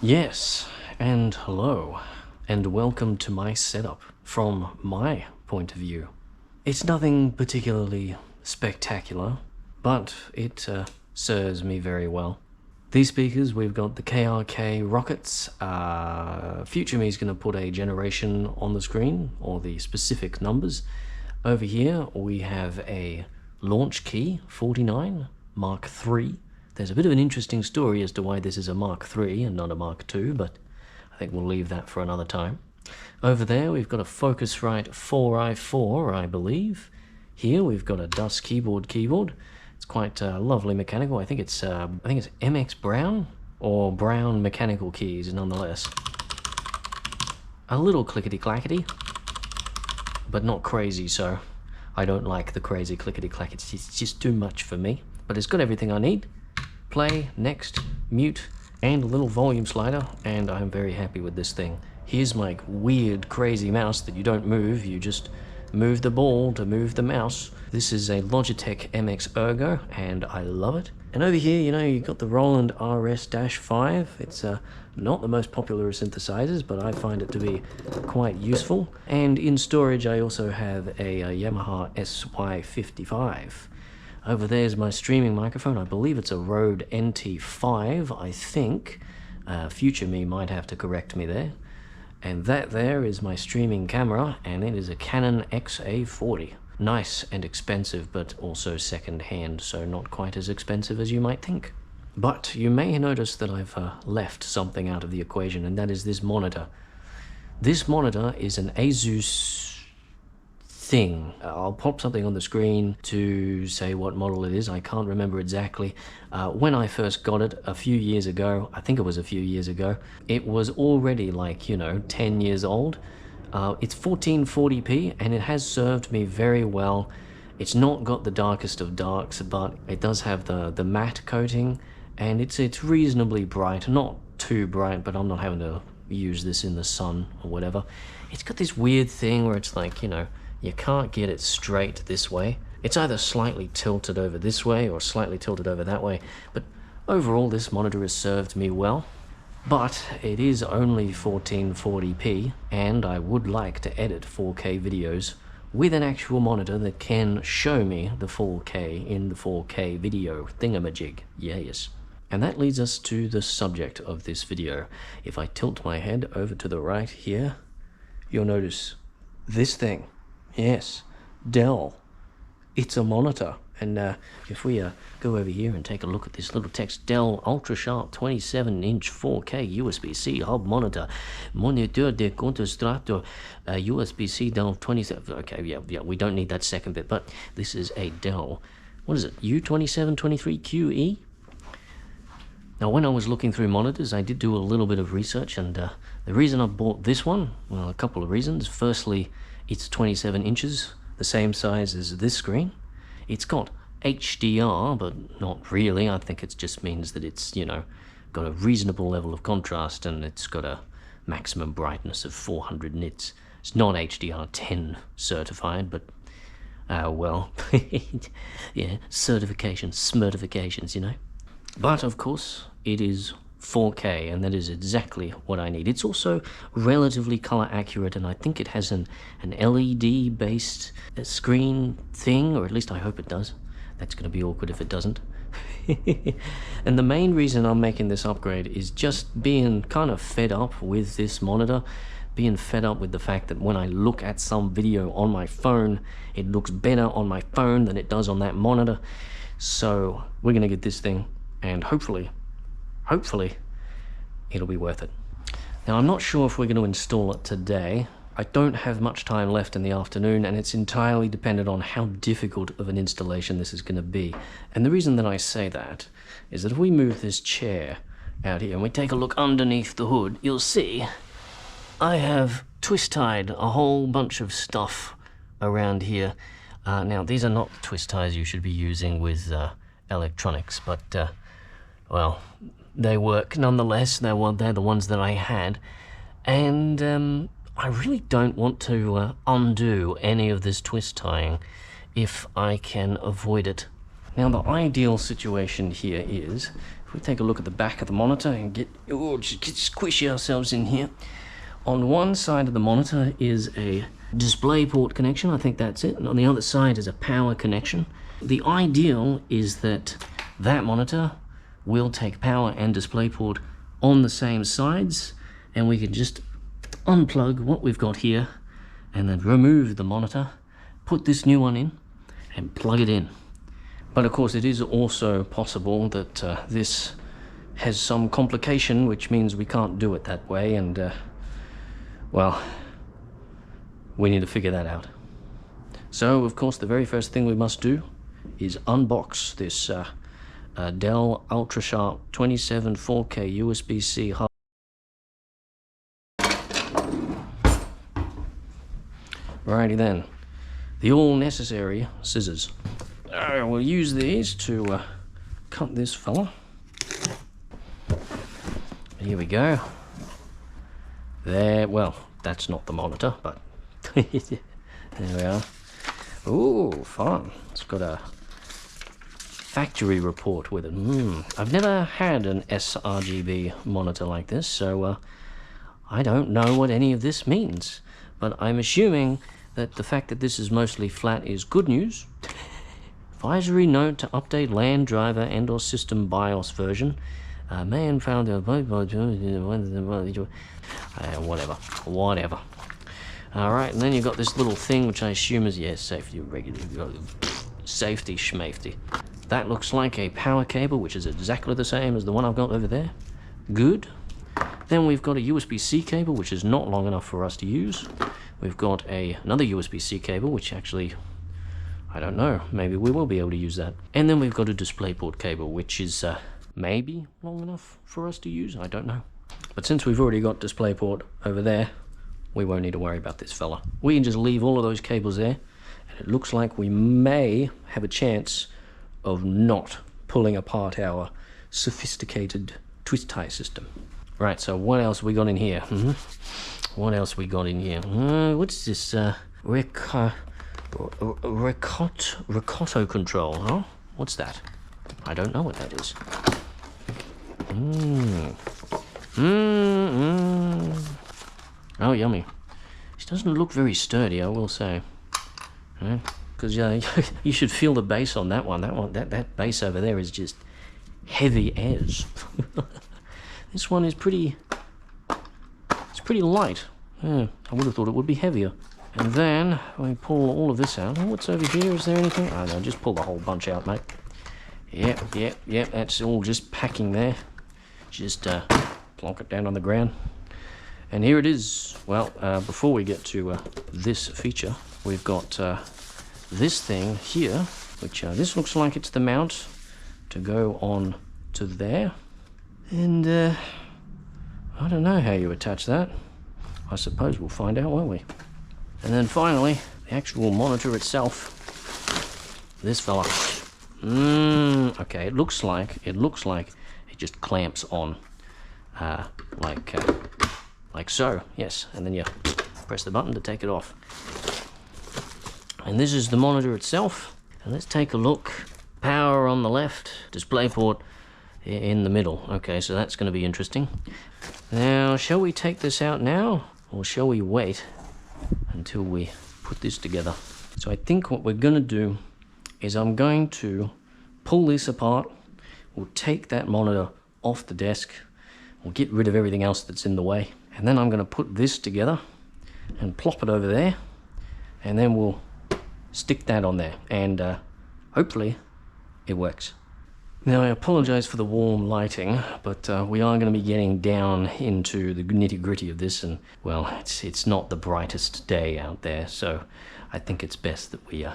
Yes, and hello, and welcome to my setup from my point of view. It's nothing particularly spectacular, but it serves me very well. These speakers, we've got the KRK Rockets. Future me is going to put a generation on the screen, or the specific numbers. Over here, we have a Launch Key 49 Mark III. There's a bit of an interesting story as to why this is a Mark III and not a Mark II, but I think we'll leave that for another time. Over there, we've got a Focusrite 4i4, I believe. Here, we've got a Dus keyboard. It's quite lovely mechanical. I think it's MX Brown, or Brown mechanical keys, nonetheless. A little clickety-clackety, but not crazy, so I don't like the crazy clickety-clack. It's just too much for me, but it's got everything I need. Play, next, mute, and a little volume slider, and I'm very happy with this thing. Here's my weird, crazy mouse that you don't move, you just move the ball to move the mouse. This is a Logitech MX Ergo, and I love it. And over here, you've got the Roland RS-5. It's not the most popular of synthesizers, but I find it to be quite useful. And in storage, I also have a Yamaha SY55. Over there's my streaming microphone. I believe it's a Rode NT5, I think. Future me might have to correct me there. And that there is my streaming camera, and it is a Canon XA40. Nice and expensive, but also second-hand, so not quite as expensive as you might think. But you may notice that I've left something out of the equation, and that is this monitor. This monitor is an Asus thing. I'll pop something on the screen to say what model it is. I can't remember exactly. When I first got it a few years ago, I think it was a few years ago, it was already like, 10 years old. It's 1440p, and it has served me very well. It's not got the darkest of darks, but it does have the matte coating, and it's reasonably bright. Not too bright, but I'm not having to use this in the sun or whatever. It's got this weird thing where it's like, you can't get it straight this way. It's either slightly tilted over this way or slightly tilted over that way, but overall this monitor has served me well. But it is only 1440p, and I would like to edit 4K videos with an actual monitor that can show me the 4K in the 4K video thingamajig. Yes. And that leads us to the subject of this video. If I tilt my head over to the right here, you'll notice this thing. Yes, Dell. It's a monitor. And if we go over here and take a look at this little text, Dell Ultrasharp 27-inch 4K USB-C hub monitor, monitor de contrastrato, USB-C Dell 27. Okay, yeah, we don't need that second bit, but this is a Dell. What is it? U2723QE. Now, when I was looking through monitors, I did do a little bit of research, and the reason I bought this one, well, a couple of reasons. Firstly, it's 27 inches, the same size as this screen. It's got HDR, but not really. I think it just means that it's, got a reasonable level of contrast, and it's got a maximum brightness of 400 nits. It's not HDR10 certified, but, well, yeah, certifications, But, of course, it is 4K, and that is exactly what I need. It's also relatively color accurate, and I think it has an LED based screen thing, or at least I hope it does. That's going to be awkward if it doesn't. And the main reason I'm making this upgrade is just being kind of fed up with this monitor, being fed up with the fact that when I look at some video on my phone, it looks better on my phone than it does on that monitor. So we're going to get this thing, and hopefully it'll be worth it. Now, I'm not sure if we're going to install it today. I don't have much time left in the afternoon, and it's entirely dependent on how difficult of an installation this is going to be. And the reason that I say that is that if we move this chair out here and we take a look underneath the hood, you'll see I have twist-tied a whole bunch of stuff around here. Now, these are not twist ties you should be using with electronics, but, well, they work nonetheless. They're the ones that I had, and I really don't want to undo any of this twist tying if I can avoid it. Now, the ideal situation here is if we take a look at the back of the monitor and just squish ourselves in here. On one side of the monitor is a DisplayPort connection, I think that's it, and on the other side is a power connection. The ideal is that that monitor will take power and DisplayPort on the same sides, and we can just unplug what we've got here and then remove the monitor, put this new one in and plug it in. But of course it is also possible that this has some complication, which means we can't do it that way, and well, we need to figure that out. So of course the very first thing we must do is unbox this Dell UltraSharp 27 4K USB-C hub. Righty then, the all necessary scissors. We'll use these to cut this fella. Here we go. There, well, that's not the monitor, but there we are. Ooh, fun. It's got a factory report with it. I've never had an sRGB monitor like this, so I don't know what any of this means. But I'm assuming that the fact that this is mostly flat is good news. Advisory note to update LAN driver and or system BIOS version. Man found whatever. Alright, and then you've got this little thing which I assume is, yes, safety schmafety. That looks like a power cable, which is exactly the same as the one I've got over there. Good. Then we've got a USB-C cable, which is not long enough for us to use. We've got another USB-C cable, which actually, I don't know, maybe we will be able to use that. And then we've got a DisplayPort cable, which is maybe long enough for us to use, I don't know. But since we've already got DisplayPort over there, we won't need to worry about this fella. We can just leave all of those cables there, and it looks like we may have a chance of not pulling apart our sophisticated twist tie system. Right, so what else we got in here? What else we got in here? What's this? Riccotto control, huh? What's that? I don't know what that is. Oh, yummy. This doesn't look very sturdy, I will say. Because you should feel the bass on that one. That bass over there is just heavy as. This one is pretty light. Yeah, I would have thought it would be heavier. And then we pull all of this out. Oh, what's over here? Is there anything? Oh no, just pull the whole bunch out, mate. Yep, that's all just packing there. Just plonk it down on the ground. And here it is. Well, before we get to this feature, we've got this thing here, which this looks like it's the mount to go on to there. And I don't know how you attach that. I suppose we'll find out, won't we? And then finally, the actual monitor itself. This fella. Okay, it looks like it just clamps on, like so. Yes, and then you press the button to take it off. And this is the monitor itself. And let's take a look. Power on the left, DisplayPort in the middle. Okay, so that's going to be interesting. Now, shall we take this out now, or shall we wait until we put this together? So I think what we're going to do is I'm going to pull this apart. We'll take that monitor off the desk. We'll get rid of everything else that's in the way. And then I'm going to put this together and plop it over there. And then we'll stick that on there. And hopefully it works. Now, I apologize for the warm lighting, but we are going to be getting down into the nitty-gritty of this, and, well, it's not the brightest day out there, so I think it's best that we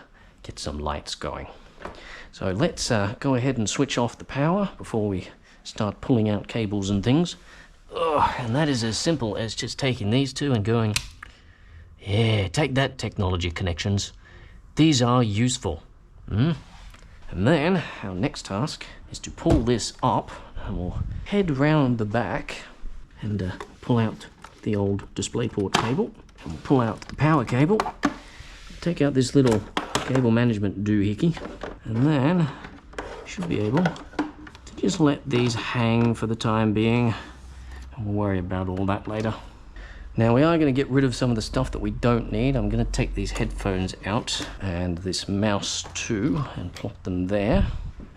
get some lights going. So let's go ahead and switch off the power before we start pulling out cables and things. And that is as simple as just taking these two and going, yeah, take that, technology connections. These are useful. And then our next task is to pull this up, and we'll head round the back and pull out the old DisplayPort cable, and we'll pull out the power cable, take out this little cable management doohickey, and then should be able to just let these hang for the time being, and we'll worry about all that later. Now we are going to get rid of some of the stuff that we don't need. I'm going to take these headphones out and this mouse too and plop them there.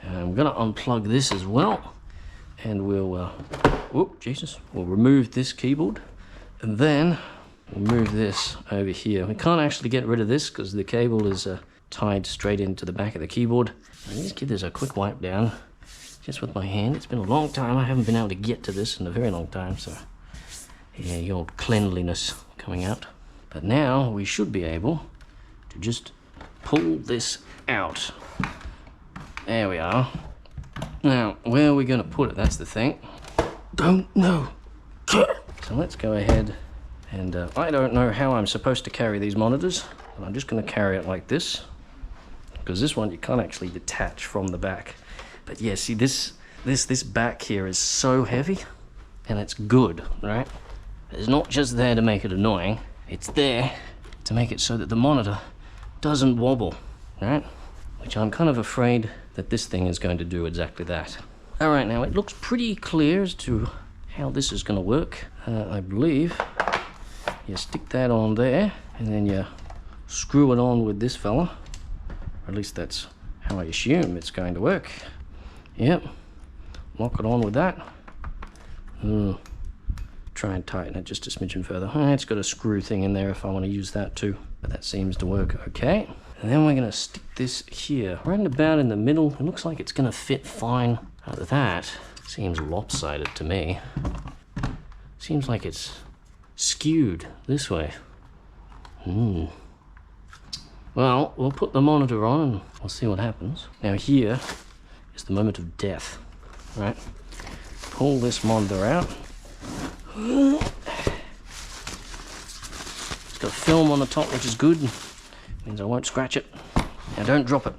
And I'm going to unplug this as well, and we'll we'll remove this keyboard, and then we'll move this over here. We can't actually get rid of this because the cable is tied straight into the back of the keyboard. Let me just give this a quick wipe down just with my hand. It's been a long time. I haven't been able to get to this in a very long time, so yeah, the old cleanliness coming out. But now we should be able to just pull this out. There we are. Now, where are we going to put it? That's the thing. Don't know. So let's go ahead and I don't know how I'm supposed to carry these monitors, but I'm just going to carry it like this, because this one you can't actually detach from the back. But yeah, see, this back here is so heavy, and it's good, right? It's not just there to make it annoying, it's there to make it so that the monitor doesn't wobble, right? Which I'm kind of afraid that this thing is going to do exactly that. All right, now it looks pretty clear as to how this is going to work. I believe you stick that on there, and then you screw it on with this fella. Or at least that's how I assume it's going to work. Yep, lock it on with that. Try and tighten it just a smidgen further. It's got a screw thing in there if I want to use that too, but that seems to work okay. And then we're going to stick this here, right about in the middle. It looks like it's going to fit fine. That seems lopsided to me. Seems like it's skewed this way. Well, we'll put the monitor on and we'll see what happens. Now here is the moment of death, right? Pull this monitor out. It's got film on the top, which is good. Means I won't scratch it. Now don't drop it.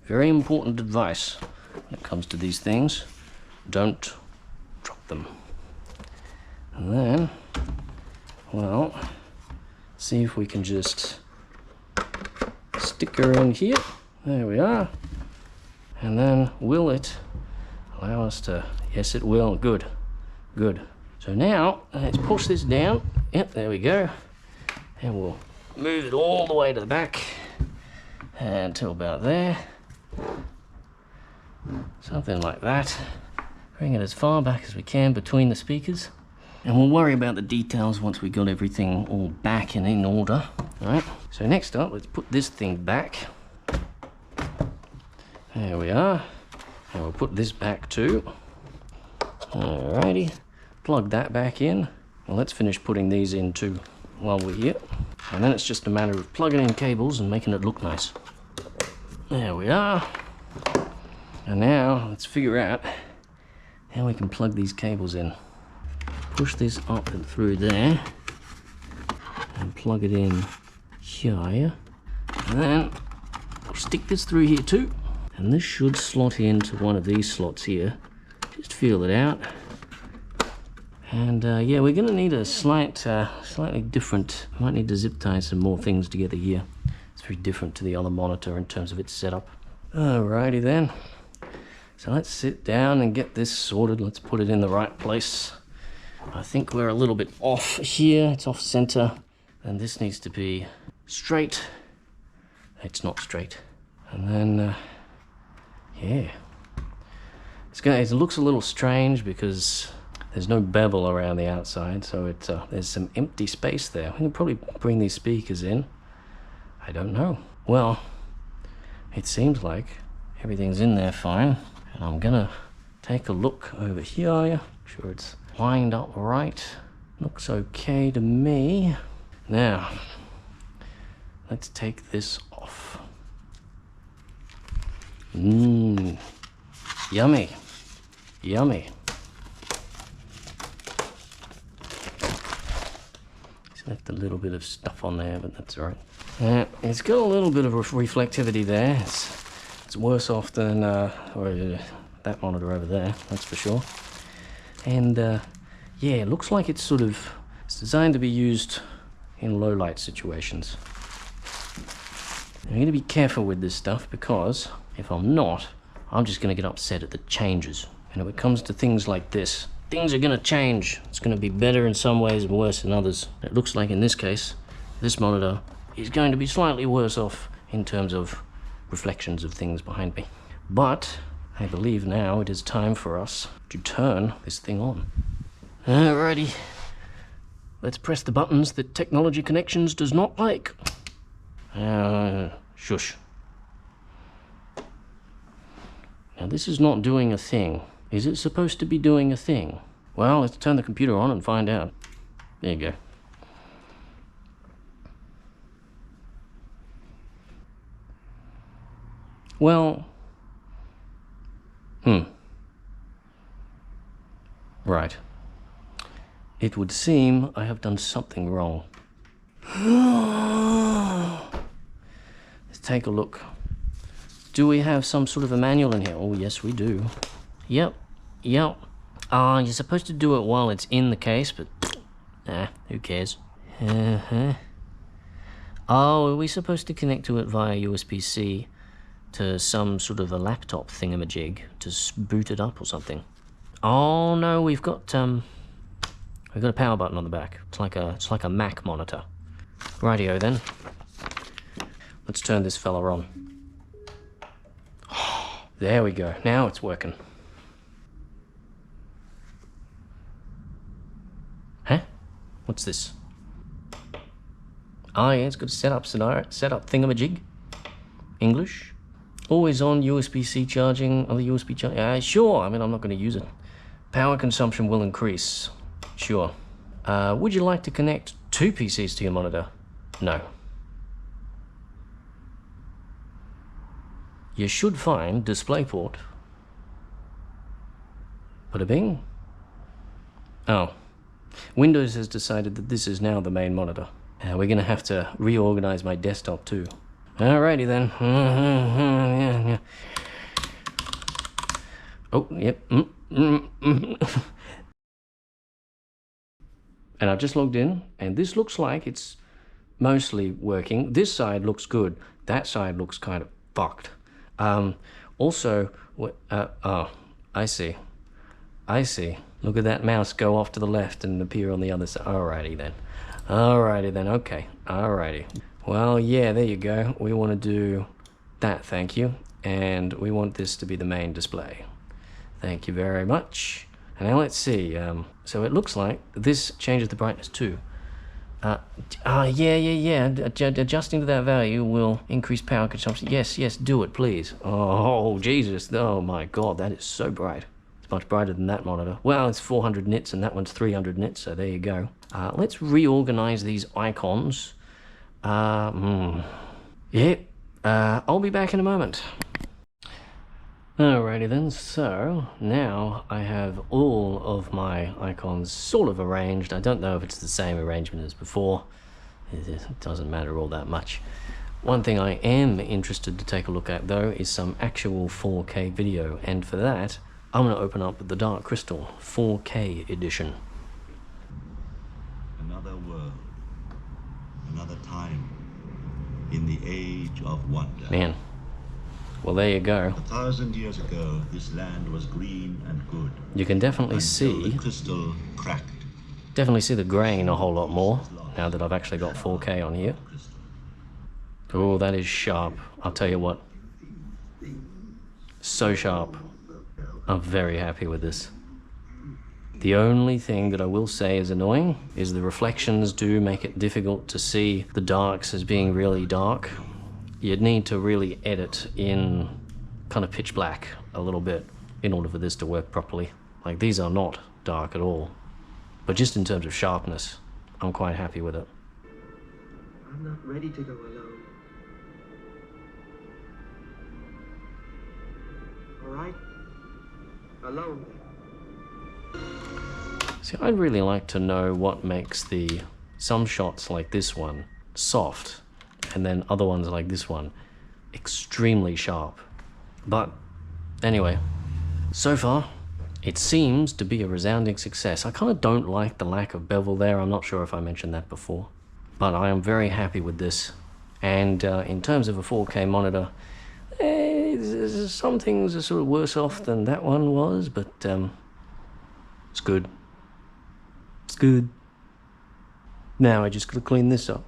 Very important advice when it comes to these things. Don't drop them. And then, well, see if we can just stick her in here. There we are. And then will it allow us to, yes it will, good, good. So now, let's push this down. Yep, there we go. And we'll move it all the way to the back until about there. Something like that. Bring it as far back as we can between the speakers. And we'll worry about the details once we got everything all back and in order. Alright, so next up, let's put this thing back. There we are. And we'll put this back too. Alrighty. Plug that back in. Well, let's finish putting these in too while we're here. And then it's just a matter of plugging in cables and making it look nice. There we are. And now let's figure out how we can plug these cables in. Push this up and through there and plug it in here. And then we'll stick this through here too. And this should slot into one of these slots here. Just feel it out. And yeah, we're going to need a slightly different, might need to zip tie some more things together here. It's very different to the other monitor in terms of its setup. Alrighty then. So let's sit down and get this sorted. Let's put it in the right place. I think we're a little bit off here. It's off center. And this needs to be straight. It's not straight. And then, yeah. It looks a little strange because there's no bevel around the outside, so there's some empty space there. We can probably bring these speakers in. I don't know. Well, it seems like everything's in there fine. And I'm gonna take a look over here. Make sure it's lined up right. Looks okay to me. Now, let's take this off. Yummy. Yummy. Left a little bit of stuff on there, but that's all right. It's got a little bit of reflectivity there. It's worse off than that monitor over there, that's for sure. And yeah, it looks like it's designed to be used in low light situations. I'm going to be careful with this stuff because if I'm not, I'm just going to get upset at the changes. And when it comes to things like this, things are gonna change. It's gonna be better in some ways and worse in others. It looks like in this case, this monitor is going to be slightly worse off in terms of reflections of things behind me. But I believe now it is time for us to turn this thing on. Alrighty. Let's press the buttons that Technology Connections does not like. Shush. Now this is not doing a thing. Is it supposed to be doing a thing? Well, let's turn the computer on and find out. There you go. Well, right. It would seem I have done something wrong. Let's take a look. Do we have some sort of a manual in here? Oh, yes, we do. Yep. You're supposed to do it while it's in the case, but who cares? Oh, are we supposed to connect to it via USB-C to some sort of a laptop thingamajig to boot it up or something? Oh no, we've got a power button on the back. It's like a Mac monitor. Rightio then. Let's turn this fella on. There we go. Now it's working. Huh? What's this? Oh yeah, it's got a setup thingamajig. English. Always on USB-C charging, other USB charging. Sure, I mean, I'm not going to use it. Power consumption will increase. Sure. Would you like to connect 2 PCs to your monitor? No. You should find DisplayPort. Bada bing. Oh. Windows has decided that this is now the main monitor. We're going to have to reorganize my desktop too. Alrighty then. Oh, yep. And I've just logged in, and this looks like it's mostly working. This side looks good. That side looks kind of fucked. Also, oh, I see. Look at that mouse go off to the left and appear on the other side. Alrighty then, okay. Alrighty. Well, yeah, there you go. We want to do that, thank you. And we want this to be the main display. Thank you very much. And now let's see. So it looks like this changes the brightness too. Yeah. Adjusting to that value will increase power consumption. Yes, do it, please. Oh, Jesus. Oh, my God. That is so bright. It's much brighter than that monitor. Well, it's 400 nits and that one's 300 nits, so there you go. Let's reorganize these icons. I'll be back in a moment. Alrighty then, so now I have all of my icons sort of arranged. I don't know if it's the same arrangement as before. It doesn't matter all that much. One thing I am interested to take a look at though is some actual 4K video, and for that I'm going to open up the Dark Crystal 4K edition. Another world, another time in the age of wonder. Man. Well, there you go. 1,000 years ago, this land was green and good. You can definitely until see the crystal cracked. Definitely see the grain a whole lot more now that I've actually got 4K on here. Oh, that is sharp. I'll tell you what. So sharp. I'm very happy with this. The only thing that I will say is annoying is the reflections do make it difficult to see the darks as being really dark. You'd need to really edit in kind of pitch black a little bit in order for this to work properly. Like, these are not dark at all. But just in terms of sharpness, I'm quite happy with it. I'm not ready to go alone. All right? Alone. See, I'd really like to know what makes some shots like this one soft, and then other ones like this one extremely sharp. But anyway, so far it seems to be a resounding success. I kind of don't like the lack of bevel there. I'm not sure if I mentioned that before, but I am very happy with this. And in terms of a 4K monitor, some things are sort of worse off than that one was, but it's good. It's good. Now I just gotta clean this up.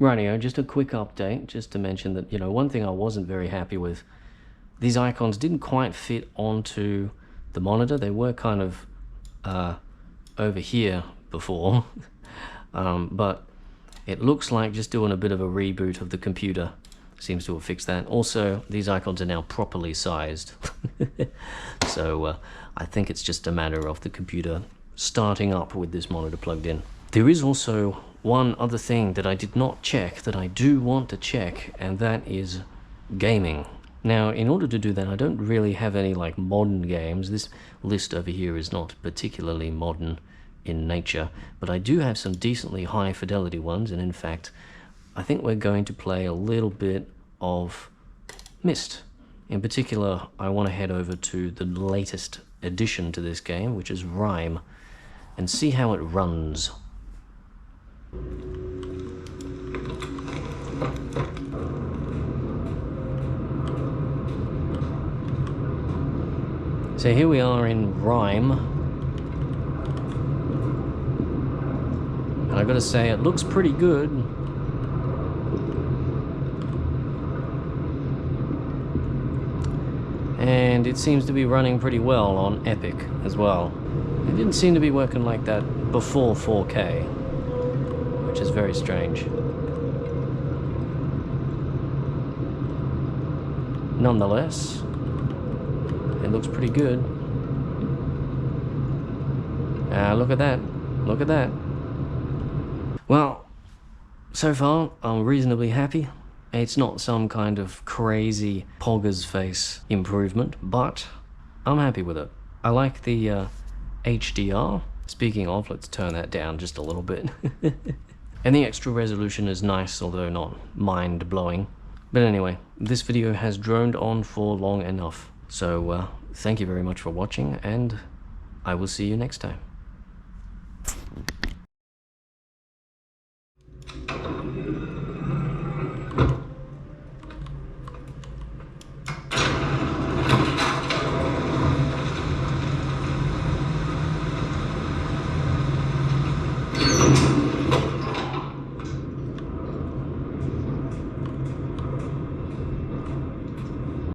Rightio, just a quick update, just to mention that, one thing I wasn't very happy with, these icons didn't quite fit onto the monitor. They were kind of over here before, but it looks like just doing a bit of a reboot of the computer seems to have fixed that. Also, these icons are now properly sized, so I think it's just a matter of the computer starting up with this monitor plugged in. There is also one other thing that I did not check that I do want to check, and that is gaming. Now, in order to do that, I don't really have any like modern games. This list over here is not particularly modern in nature, but I do have some decently high fidelity ones, and in fact, I think we're going to play a little bit of Myst. In particular, I want to head over to the latest addition to this game, which is Rime, and see how it runs. So here we are in Rime, and I gotta say, it looks pretty good. And it seems to be running pretty well on Epic as well. It didn't seem to be working like that before 4K, which is very strange. Nonetheless, it looks pretty good. Look at that. Look at that. Well, so far, I'm reasonably happy. It's not some kind of crazy Pogger's face improvement, but I'm happy with it. I like the HDR. Speaking of, let's turn that down just a little bit. And the extra resolution is nice, although not mind-blowing. But anyway, this video has droned on for long enough. So thank you very much for watching, and I will see you next time.